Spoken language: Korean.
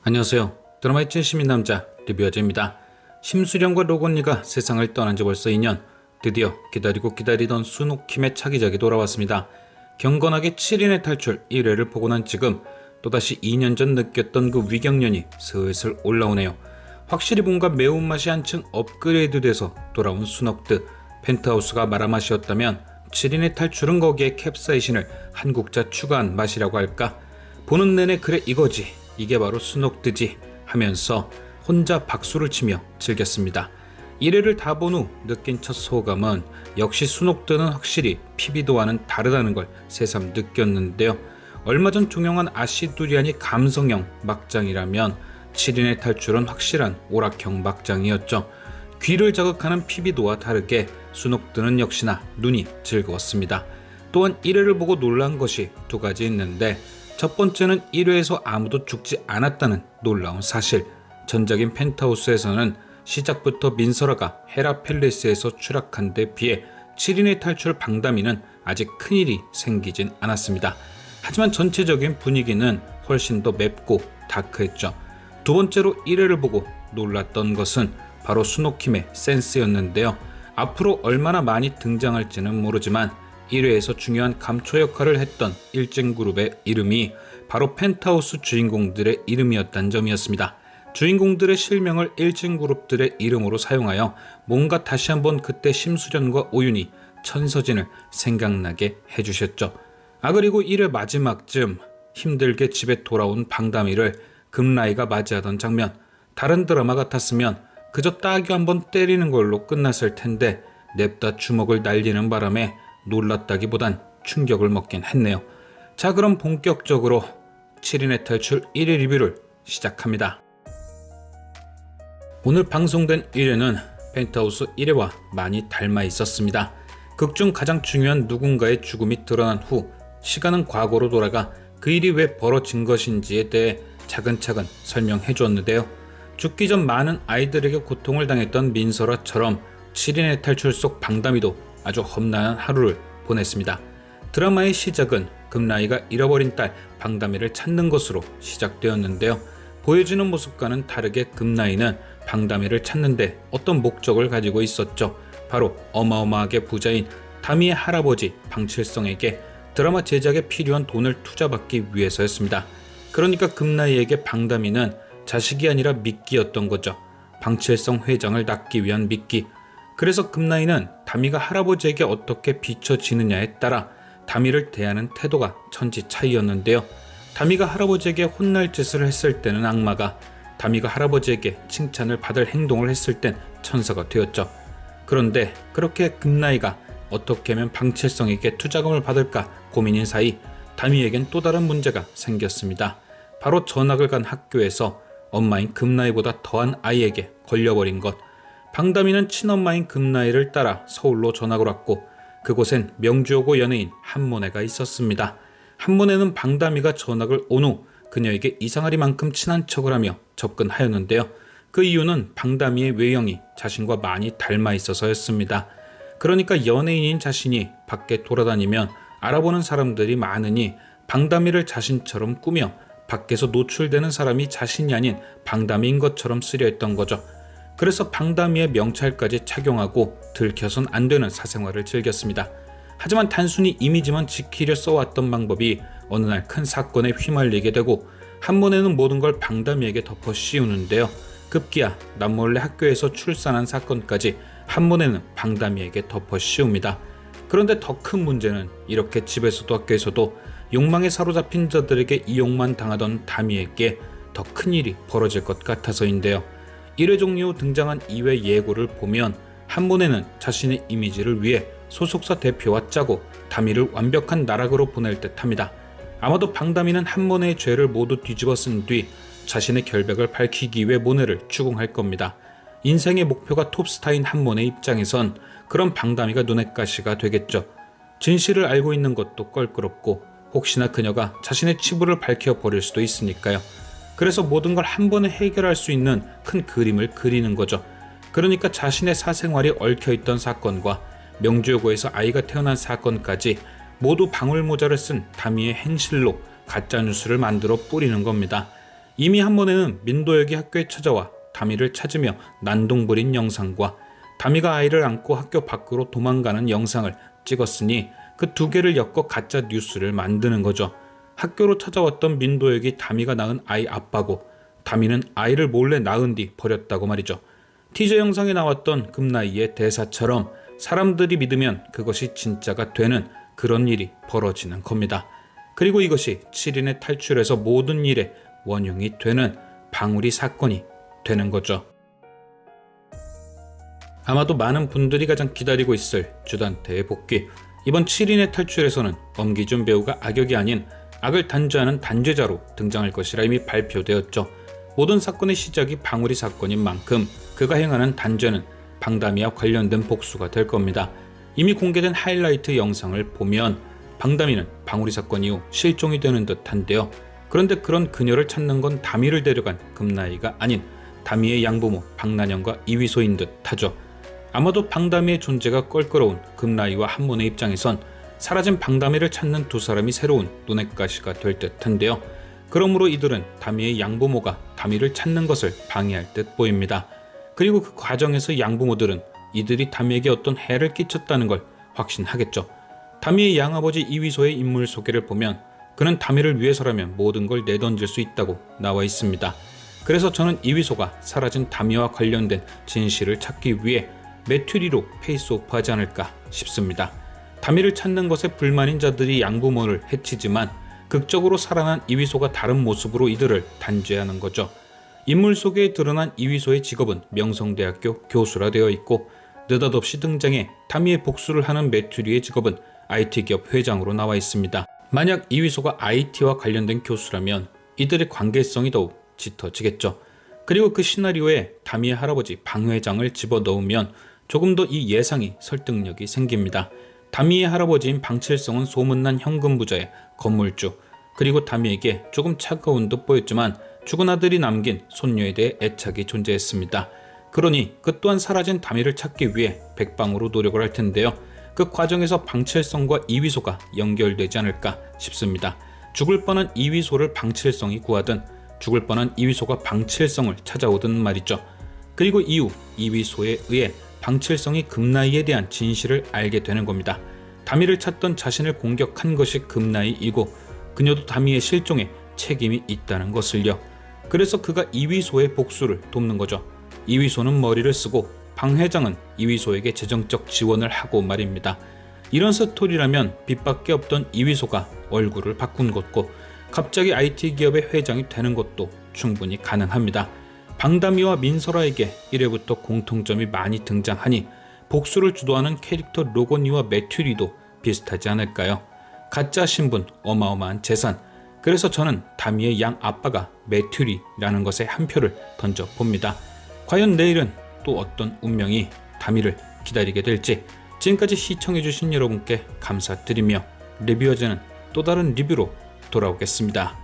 안녕하세요. 드라마의 진심인 남자 리뷰어즈입니다. 심수련과 로건리가 세상을 떠난 지 벌써 2년. 드디어 기다리고 기다리던 순옥킴의 차기작이 돌아왔습니다. 경건하게 7인의 탈출 1회를 보고 난 지금 또다시 2년 전 느꼈던 그 위경련이 슬슬 올라오네요. 확실히 뭔가 매운맛이 한층 업그레이드돼서 돌아온 순옥드. 펜트하우스가 마라맛이었다면 7인의 탈출은 거기에 캡사이신을 한 국자 추가한 맛이라고 할까. 보는 내내 그래 이거지, 이게 바로 순옥드지 하면서 혼자 박수를 치며 즐겼습니다. 1회를 다 본 후 느낀 첫 소감은 역시 순옥드는 확실히 PB도와는 다르다는 걸 새삼 느꼈는데요. 얼마 전 종영한 아시두리안이 감성형 막장이라면 7인의 탈출은 확실한 오락형 막장이었죠. 귀를 자극하는 PB도와 다르게 순옥드는 역시나 눈이 즐거웠습니다. 또한 1회를 보고 놀란 것이 두 가지 있는데, 첫 번째는 1회에서 아무도 죽지 않았다는 놀라운 사실. 전작인 펜트하우스에서는 시작부터 민설아가 헤라 팰리스에서 추락한 데 비해 7인의 탈출 방다미는 아직 큰일이 생기진 않았습니다. 하지만 전체적인 분위기는 훨씬 더 맵고 다크했죠. 두 번째로 1회를 보고 놀랐던 것은 바로 순옥킴의 센스였는데요. 앞으로 얼마나 많이 등장할지는 모르지만 1회에서 중요한 감초 역할을 했던 일진그룹의 이름이 바로 펜트하우스 주인공들의 이름이었다는 점이었습니다. 주인공들의 실명을 일진그룹들의 이름으로 사용하여 뭔가 다시 한번 그때 심수련과 오윤이, 천서진을 생각나게 해주셨죠. 그리고 1회 마지막쯤 힘들게 집에 돌아온 방다미를 금라이가 맞이하던 장면, 다른 드라마 같았으면 그저 따귀 한번 때리는 걸로 끝났을 텐데 냅다 주먹을 날리는 바람에 놀랐다기보단 충격을 먹긴 했네요. 자, 그럼 본격적으로 7인의 탈출 1회 리뷰를 시작합니다. 오늘 방송된 1회는 펜트하우스 1회와 많이 닮아 있었습니다. 극중 가장 중요한 누군가의 죽음이 드러난 후 시간은 과거로 돌아가 그 일이 왜 벌어진 것인지에 대해 차근차근 설명해 주었는데요. 죽기 전 많은 아이들에게 고통을 당했던 민설아처럼 7인의 탈출 속 방다미도 아주 험난한 하루를 보냈습니다. 드라마의 시작은 금라이가 잃어버린 딸 방다미를 찾는 것으로 시작되었는데요. 보여주는 모습과는 다르게 금라이는 방다미를 찾는데 어떤 목적을 가지고 있었죠. 바로 어마어마하게 부자인 다미의 할아버지 방칠성에게 드라마 제작에 필요한 돈을 투자받기 위해서였습니다. 그러니까 금라이에게 방다미는 자식이 아니라 미끼였던 거죠. 방칠성 회장을 낳기 위한 미끼. 그래서 금라이는 다미가 할아버지에게 어떻게 비춰지느냐에 따라 다미를 대하는 태도가 천지 차이였는데요. 다미가 할아버지에게 혼날 짓을 했을 때는 악마가, 다미가 할아버지에게 칭찬을 받을 행동을 했을 땐 천사가 되었죠. 그런데 그렇게 금라이가 어떻게 하면 방칠성에게 투자금을 받을까 고민인 사이 다미에겐 또 다른 문제가 생겼습니다. 바로 전학을 간 학교에서 엄마인 금라이보다 더한 아이에게 걸려버린 것. 방다미는 친엄마인 금라이를 따라 서울로 전학을 왔고 그곳엔 명주여고 연예인 한모네가 있었습니다. 한모네는 방다미가 전학을 온 후 그녀에게 이상하리만큼 친한 척을 하며 접근하였는데요. 그 이유는 방다미의 외형이 자신과 많이 닮아 있어서였습니다. 그러니까 연예인인 자신이 밖에 돌아다니면 알아보는 사람들이 많으니 방다미를 자신처럼 꾸며 밖에서 노출되는 사람이 자신이 아닌 방다미인 것처럼 쓰려 했던 거죠. 그래서 방다미의 명찰까지 착용하고 들켜선 안 되는 사생활을 즐겼습니다. 하지만 단순히 이미지만 지키려 써왔던 방법이 어느 날 큰 사건에 휘말리게 되고 한모네는 모든 걸 방다미에게 덮어 씌우는데요. 급기야 남몰래 학교에서 출산한 사건까지 한모네는 방다미에게 덮어 씌웁니다. 그런데 더 큰 문제는 이렇게 집에서도 학교에서도 욕망에 사로잡힌 자들에게 이용만 당하던 다미에게 더 큰 일이 벌어질 것 같아서인데요. 1회 종료 후 등장한 2회 예고를 보면 한모네는 자신의 이미지를 위해 소속사 대표와 짜고 다미를 완벽한 나락으로 보낼 듯합니다. 아마도 방다미는 한모네의 죄를 모두 뒤집어 쓴 뒤 자신의 결백을 밝히기 위해 모네를 추궁할 겁니다. 인생의 목표가 톱스타인 한모네 입장에선 그런 방다미가 눈엣 가시가 되겠죠. 진실을 알고 있는 것도 껄끄럽고 혹시나 그녀가 자신의 치부를 밝혀버릴 수도 있으니까요. 그래서 모든 걸 한 번에 해결할 수 있는 큰 그림을 그리는 거죠. 그러니까 자신의 사생활이 얽혀있던 사건과 명주여고에서 아이가 태어난 사건까지 모두 방울모자를 쓴 다미의 행실로 가짜뉴스를 만들어 뿌리는 겁니다. 이미 한 번에는 민도혁이 학교에 찾아와 다미를 찾으며 난동부린 영상과 다미가 아이를 안고 학교 밖으로 도망가는 영상을 찍었으니 그 두 개를 엮어 가짜 뉴스를 만드는 거죠. 학교로 찾아왔던 민도혁이 다미가 낳은 아이 아빠고 다미는 아이를 몰래 낳은 뒤 버렸다고 말이죠. 티저 영상에 나왔던 금나이의 대사처럼 사람들이 믿으면 그것이 진짜가 되는 그런 일이 벌어지는 겁니다. 그리고 이것이 7인의 탈출에서 모든 일의 원흉이 되는 방울이 사건이 되는 거죠. 아마도 많은 분들이 가장 기다리고 있을 주단태의 복귀. 이번 7인의 탈출에서는 엄기준 배우가 악역이 아닌 악을 단죄하는 단죄자로 등장할 것이라 이미 발표되었죠. 모든 사건의 시작이 방울이 사건인 만큼 그가 행하는 단죄는 방다미와 관련된 복수가 될 겁니다. 이미 공개된 하이라이트 영상을 보면 방다미는 방울이 사건 이후 실종이 되는 듯한데요. 그런데 그런 그녀를 찾는 건 다미를 데려간 금나이가 아닌 다미의 양부모 박난영과 이위소인 듯하죠. 아마도 방다미의 존재가 껄끄러운 금나이와 한문의 입장에선 사라진 방다미를 찾는 두 사람이 새로운 눈의 가시가 될 듯한데요. 그러므로 이들은 다미의 양부모가 다미를 찾는 것을 방해할 듯 보입니다. 그리고 그 과정에서 양부모들은 이들이 다미에게 어떤 해를 끼쳤다는 걸 확신하겠죠. 다미의 양아버지 이위소의 인물 소개를 보면 그는 다미를 위해서라면 모든 걸 내던질 수 있다고 나와 있습니다. 그래서 저는 이위소가 사라진 다미와 관련된 진실을 찾기 위해 메투리로 페이스오프하지 않을까 싶습니다. 다미를 찾는 것에 불만인 자들이 양부모를 해치지만 극적으로 살아난 이위소가 다른 모습으로 이들을 단죄하는 거죠. 인물 소개에 드러난 이위소의 직업은 명성대학교 교수라 되어 있고 느닷없이 등장해 다미의 복수를 하는 메투리의 직업은 IT기업 회장으로 나와 있습니다. 만약 이위소가 IT와 관련된 교수라면 이들의 관계성이 더욱 짙어지겠죠. 그리고 그 시나리오에 다미의 할아버지 방 회장을 집어넣으면 조금 더 이 예상이 설득력이 생깁니다. 다미의 할아버지인 방칠성은 소문난 현금 부자의 건물주, 그리고 다미에게 조금 차가운 듯 보였지만 죽은 아들이 남긴 손녀에 대해 애착이 존재했습니다. 그러니 그 또한 사라진 다미를 찾기 위해 백방으로 노력을 할 텐데요. 그 과정에서 방칠성과 이위소가 연결되지 않을까 싶습니다. 죽을 뻔한 이위소를 방칠성이 구하든 죽을 뻔한 이위소가 방칠성을 찾아오든 말이죠. 그리고 이후 이위소에 의해 방칠성이 금나이에 대한 진실을 알게 되는 겁니다. 다미를 찾던 자신을 공격한 것이 금나이이고 그녀도 다미의 실종에 책임이 있다는 것을요. 그래서 그가 이위소의 복수를 돕는 거죠. 이위소는 머리를 쓰고 방 회장은 이위소에게 재정적 지원을 하고 말입니다. 이런 스토리라면 빚밖에 없던 이위소가 얼굴을 바꾼 것고 갑자기 IT 기업의 회장이 되는 것도 충분히 가능합니다. 방다미와 민설아에게 1회부터 공통점이 많이 등장하니 복수를 주도하는 캐릭터 로건이와 메튜리도 비슷하지 않을까요? 가짜 신분, 어마어마한 재산. 그래서 저는 다미의 양 아빠가 메튜리라는 것에 한 표를 던져봅니다. 과연 내일은 또 어떤 운명이 다미를 기다리게 될지. 지금까지 시청해주신 여러분께 감사드리며 리뷰어제는 또 다른 리뷰로 돌아오겠습니다.